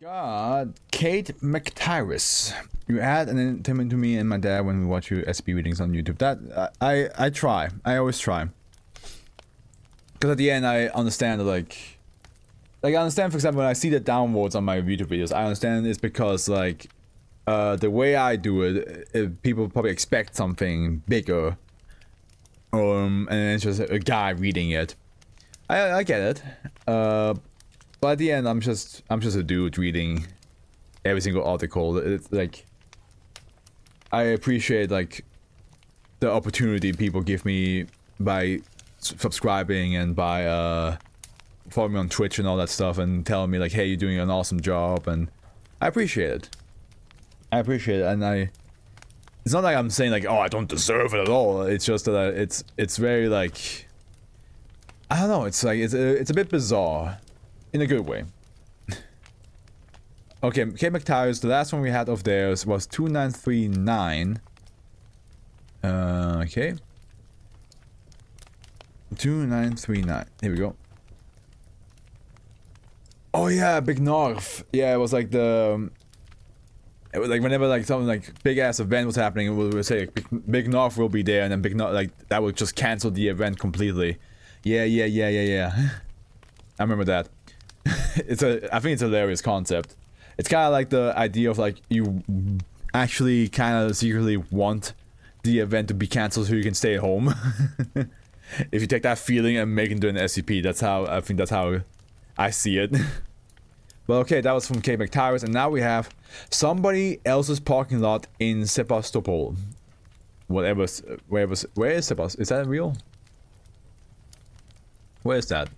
God, Kate McTyrus. You add an entertainment to me and my dad when we watch your SCP readings on YouTube. That I try. I always try. Because at the end I understand that I understand, for example, when I see the downvotes on my YouTube videos, I understand it's because the way I do it, people probably expect something bigger. And it's just a guy reading it. I get it. But at the end, I'm just a dude reading every single article. It's like I appreciate the opportunity people give me by subscribing and by following me on Twitch and all that stuff and telling me hey, you're doing an awesome job, and I appreciate it. I appreciate it, and it's not like I'm saying oh, I don't deserve it at all. It's just that it's very I don't know. It's it's a bit bizarre. In a good way. Okay, K McTires, the last one we had of theirs was 2939. Okay. 2939. Here we go. Oh yeah, Big North. Yeah, it was it was whenever something big ass event was happening, it would say Big North will be there, and then Big North that would just cancel the event completely. Yeah. I remember that. I think it's a hilarious concept. It's kind of like the idea of you actually kind of secretly want the event to be cancelled so you can stay at home. If you take that feeling and make it into an SCP, that's how I see it. Well, okay, that was from K McTyrus, and now we have somebody else's parking lot in Sebastopol. Where is Sebastopol? Is that real? Where is that?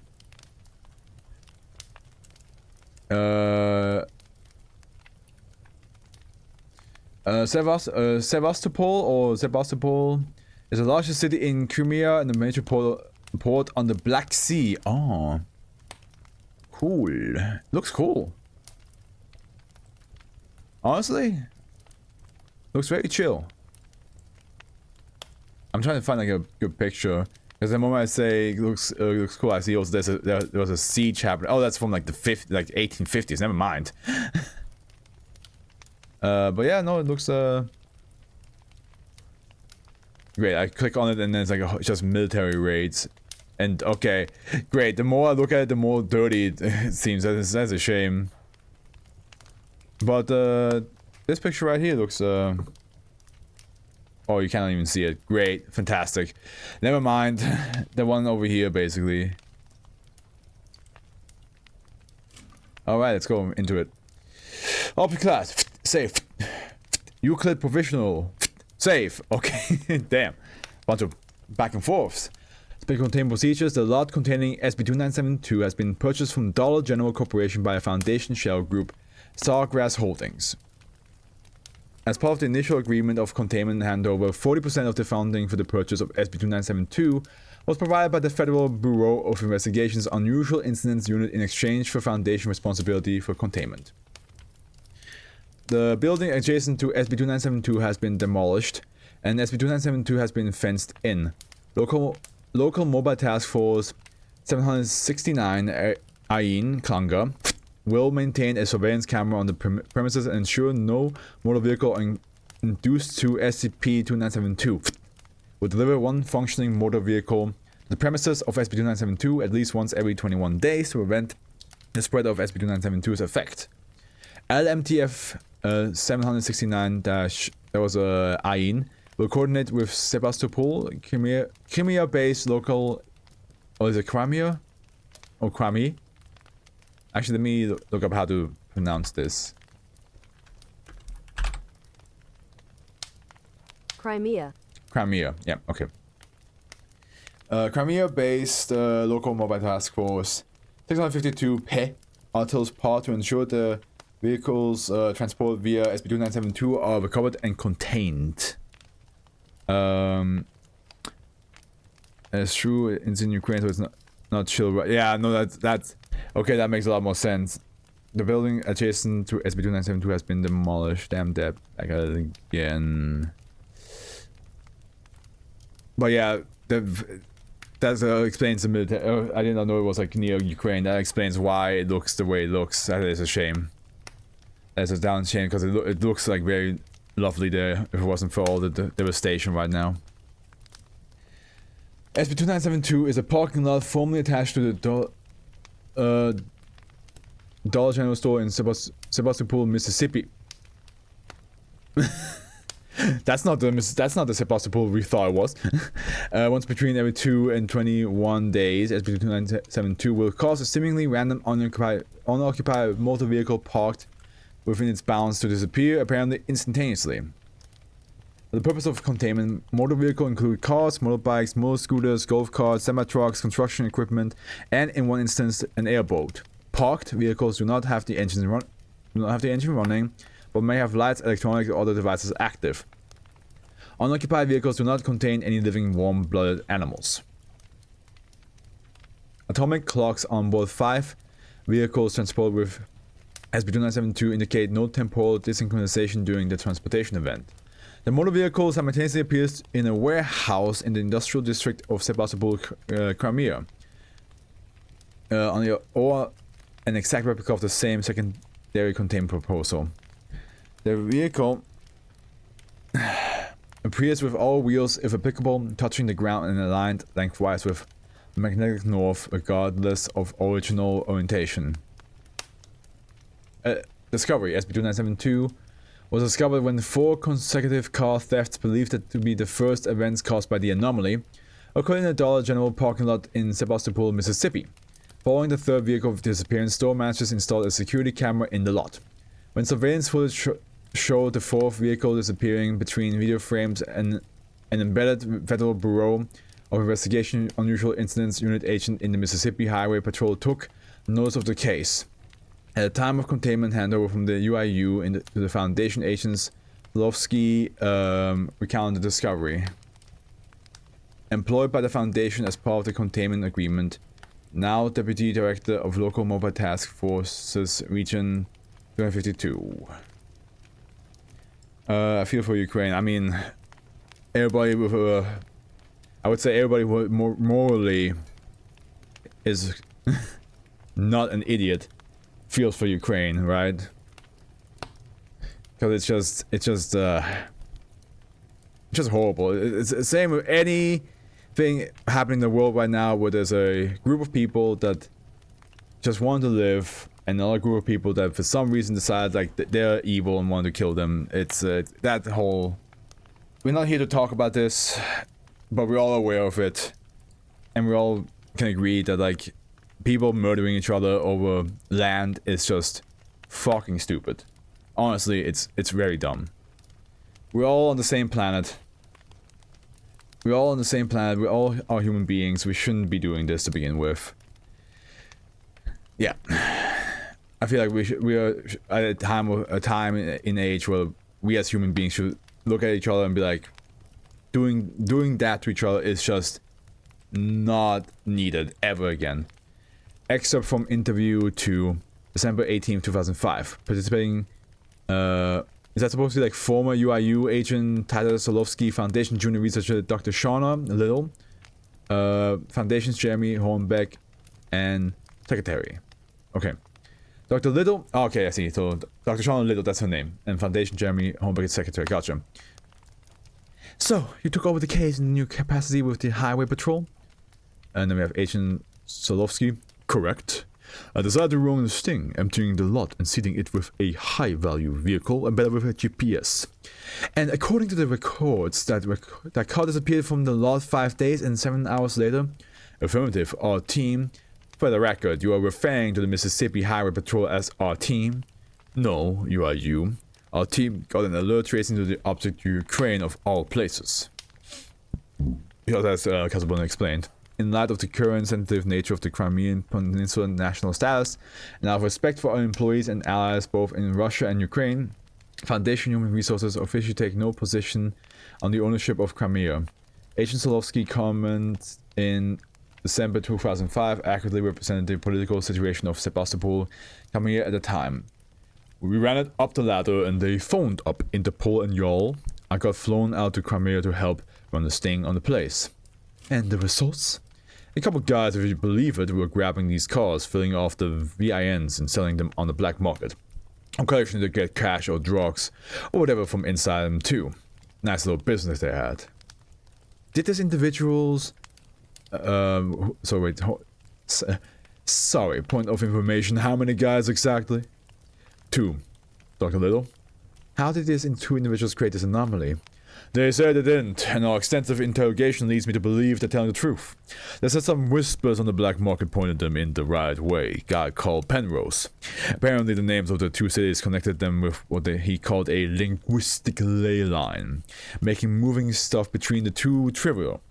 Sebastopol is the largest city in Crimea and the major port on the Black Sea. Oh, cool. Looks cool. Honestly, looks very chill. I'm trying to find a good picture. Because the moment I say it looks cool, I see also there was a siege happening. Oh, that's from the 1850s. Never mind. But yeah, no, it looks great. I click on it and then it's just military raids. And okay, great. The more I look at it, the more dirty it seems. That's a shame. But this picture right here looks oh, you cannot even see it. Great. Fantastic. Never mind. The one over here, basically. Alright, let's go into it. Object class. Safe. Euclid provisional. Safe. Okay. Damn. Bunch of back and forths. Special containment procedures. The lot containing SCP-2972 has been purchased from Dollar General Corporation by a Foundation shell group, Sawgrass Holdings. As part of the initial agreement of containment handover, 40% of the funding for the purchase of SCP-2972 was provided by the Federal Bureau of Investigation's Unusual Incidents Unit in exchange for Foundation responsibility for containment. The building adjacent to SCP-2972 has been demolished, and SCP-2972 has been fenced in. Local Mobile Task Force 769 Ain Klanga will maintain a surveillance camera on the premises and ensure no motor vehicle induced to SCP-2972 will deliver one functioning motor vehicle to the premises of SCP-2972 at least once every 21 days to prevent the spread of SCP-2972's effect. LMTF 769- that was Ain will coordinate with Sebastopol, Crimea-based local... Oh, is it Crimea? Or Crimea? Actually, let me look up how to pronounce this. Crimea. Crimea, yeah, okay. Crimea-based local mobile task force 652 P Artil's part to ensure the vehicles transported via SCP-2972 are recovered and contained. It's true, it's in Ukraine, so it's not chill, right? Yeah, no, that's okay, that makes a lot more sense. The building adjacent to SCP-2972 has been demolished. Damn that. I got it again. But yeah, that explains the military. I did not know it was near Ukraine. That explains why it looks the way it looks. That is a shame. as a down chain because it looks like very lovely there if it wasn't for all the devastation right now. SCP-2972 is a parking lot formerly attached to the Dollar General store in Sebastopol, Mississippi. That's not the Sebastopol we thought it was. Once between every 2 and 21 days, SCP-2972 will cause a seemingly random unoccupied motor vehicle parked within its bounds to disappear, apparently instantaneously. For the purpose of containment, motor vehicle include cars, motorbikes, motor scooters, golf carts, semi-trucks, construction equipment, and in one instance, an airboat. Parked vehicles do not have the engine running, but may have lights, electronic, or other devices active. Unoccupied vehicles do not contain any living warm-blooded animals. Atomic clocks on board 5 vehicles transported with SCP-2972 indicate no temporal desynchronization during the transportation event. The motor vehicle simultaneously appears in a warehouse in the industrial district of Sebastopol, Crimea, or an exact replica of the same secondary containment proposal. The vehicle appears with all wheels, if applicable, touching the ground and aligned lengthwise with magnetic north, regardless of original orientation. Discovery: SCP-2972 was discovered when 4 consecutive car thefts, believed to be the first events caused by the anomaly, occurred in a Dollar General parking lot in Sebastopol, Mississippi. Following the third vehicle disappearance, store managers installed a security camera in the lot. When surveillance footage showed the 4th vehicle disappearing between video frames, and an embedded Federal Bureau of Investigation Unusual Incidents unit agent in the Mississippi Highway Patrol took notice of the case. At the time of containment handover from the UIU to the Foundation agents, Lovsky recounted the discovery. Employed by the Foundation as part of the containment agreement, now Deputy Director of Local Mobile Task Forces Region 252. I feel for Ukraine. I mean, everybody with I would say everybody who morally is not an idiot feels for Ukraine, right? Because it's just horrible. It's the same with anything happening in the world right now, where there's a group of people that just want to live, and another group of people that for some reason decide like they're evil and want to kill them. It's that whole. We're not here to talk about this, but we're all aware of it, and we all can agree that like people murdering each other over land is just fucking stupid. Honestly, it's very dumb. We're all on the same planet. We're all on the same planet. We all are human beings. We shouldn't be doing this to begin with. Yeah, I feel like we are at a time in age where we as human beings should look at each other and be like, doing that to each other is just not needed ever again. Excerpt from interview to December 18th, 2005. Participating, is that supposed to be like former UIU agent Tyler Solovsky, Foundation junior researcher Dr. Shauna Little, Foundation's Jeremy Hornbeck, and Secretary. Okay. Dr. Little, okay, I see. So Dr. Shauna Little, that's her name. And Foundation Jeremy Hornbeck is Secretary. Gotcha. So, you took over the case in a new capacity with the Highway Patrol? And then we have Agent Solovsky. Correct. I decided to ruin the sting, emptying the lot and seating it with a high-value vehicle embedded with a GPS. And according to the records, that car disappeared from the lot 5 days and 7 hours later. Affirmative, our team. For the record, you are referring to the Mississippi Highway Patrol as our team? No, you are you. Our team got an alert tracing to the object to Ukraine of all places. Because as Casablanca explained, in light of the current sensitive nature of the Crimean Peninsula national status, and out of respect for our employees and allies both in Russia and Ukraine, Foundation Human Resources officially take no position on the ownership of Crimea. Agent Solovsky comments in December 2005 accurately represented the political situation of Sebastopol, Crimea at the time. We ran it up the ladder and they phoned up Interpol and y'all. I got flown out to Crimea to help run the sting on the place. And the results? A couple guys, if you believe it, were grabbing these cars, filling off the VINs and selling them on the black market. I'm collecting to get cash or drugs or whatever from inside them too. Nice little business they had. Did these individuals... sorry, point of information. How many guys exactly? 2. Dr. Little. How did these two individuals create this anomaly? They said they didn't, and our extensive interrogation leads me to believe they're telling the truth. They said some whispers on the black market pointed them in the right way. Guy called Penrose. Apparently the names of the 2 cities connected them with what he called a linguistic ley line, making moving stuff between the 2 trivial.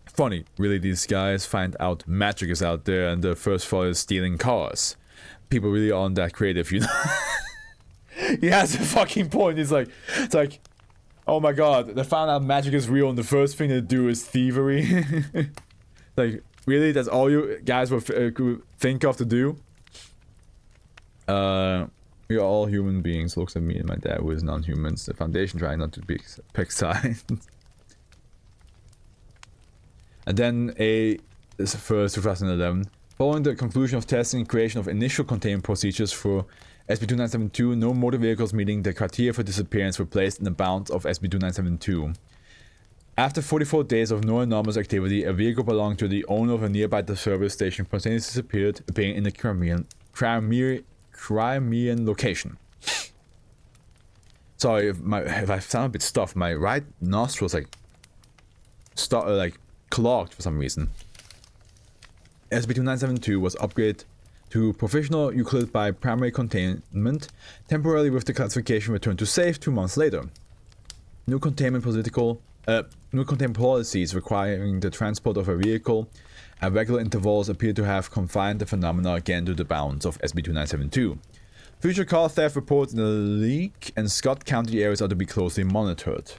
Funny, really, these guys find out magic is out there and the first thought is stealing cars. People really aren't that creative, you know? He has a fucking point. It's like, oh my god, they found out magic is real and the first thing they do is thievery. Like, really? That's all you guys would think of to do? We are all human beings. Looks at me and my dad who is non-humans. The Foundation trying not to pick sides. And then this is first 2011. Following the conclusion of testing and creation of initial containment procedures for SCP-2972, no motor vehicles meeting the criteria for disappearance were placed in the bounds of SCP-2972. After 44 days of no anomalous activity, a vehicle belonging to the owner of a nearby service station spontaneously disappeared, appearing in the Crimean location. Sorry if I sound a bit stuffed. My right nostril is clogged for some reason. SCP-2972 was upgraded to Professional Euclid by Primary Containment, temporarily with the classification returned to Safe 2 months later. New containment policies requiring the transport of a vehicle at regular intervals appear to have confined the phenomena again to the bounds of SCP-2972. Future car theft reports in the Leake and Scott County areas are to be closely monitored.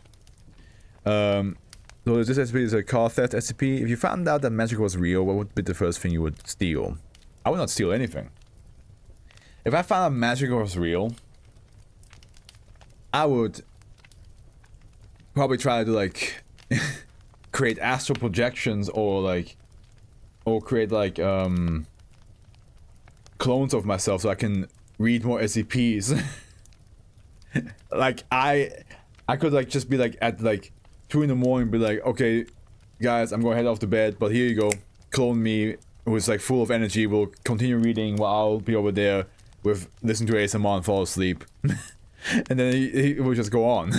So this SCP is a car theft SCP. If you found out that magic was real, what would be the first thing you would steal? I would not steal anything. If I found out magic was real, I would probably try to like create astral projections or create clones of myself so I can read more SCPs. Like I could like just be like at like 2 in the morning, be like, okay, guys, I'm gonna head off to bed, but here you go, clone me, who's like full of energy, will continue reading while I'll be over there with listen to ASMR and fall asleep. And then he will just go on.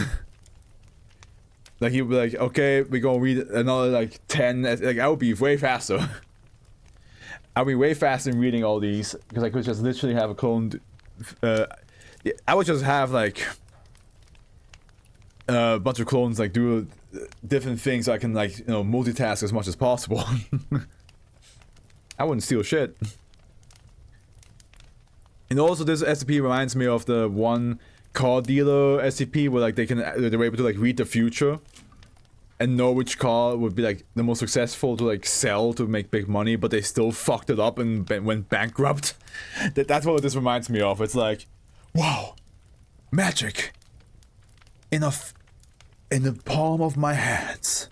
Like he'll be like, okay, we're gonna read another like 10, like I would be way faster. I'll be way faster in reading all these, because I could just literally have a cloned, I would just have like a bunch of clones like do different things so I can like, you know, multitask as much as possible. I wouldn't steal shit. And also this SCP reminds me of the one car dealer SCP where like they're able to like read the future and know which car would be like the most successful to like sell to make big money, but they still fucked it up and went bankrupt. That's what this reminds me of. It's like, wow, magic in the palm of my hands.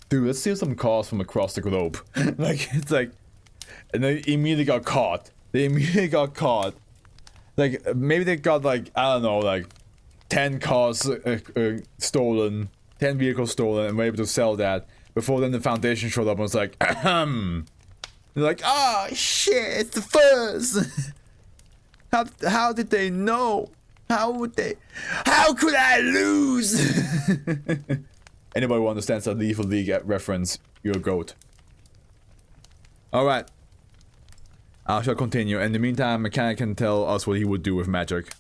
Dude, let's steal some cars from across the globe. Like, it's like, and they immediately got caught. Like, maybe they got like, I don't know, like 10 cars stolen, 10 vehicles stolen, and were able to sell that before then the Foundation showed up and was like, ahem. They're like, ah, oh, shit, it's the fuzz. How did they know? How could I lose? Anybody who understands that Lethal League reference, you're a goat. Alright. I shall continue. In the meantime, Mechanic can tell us what he would do with magic.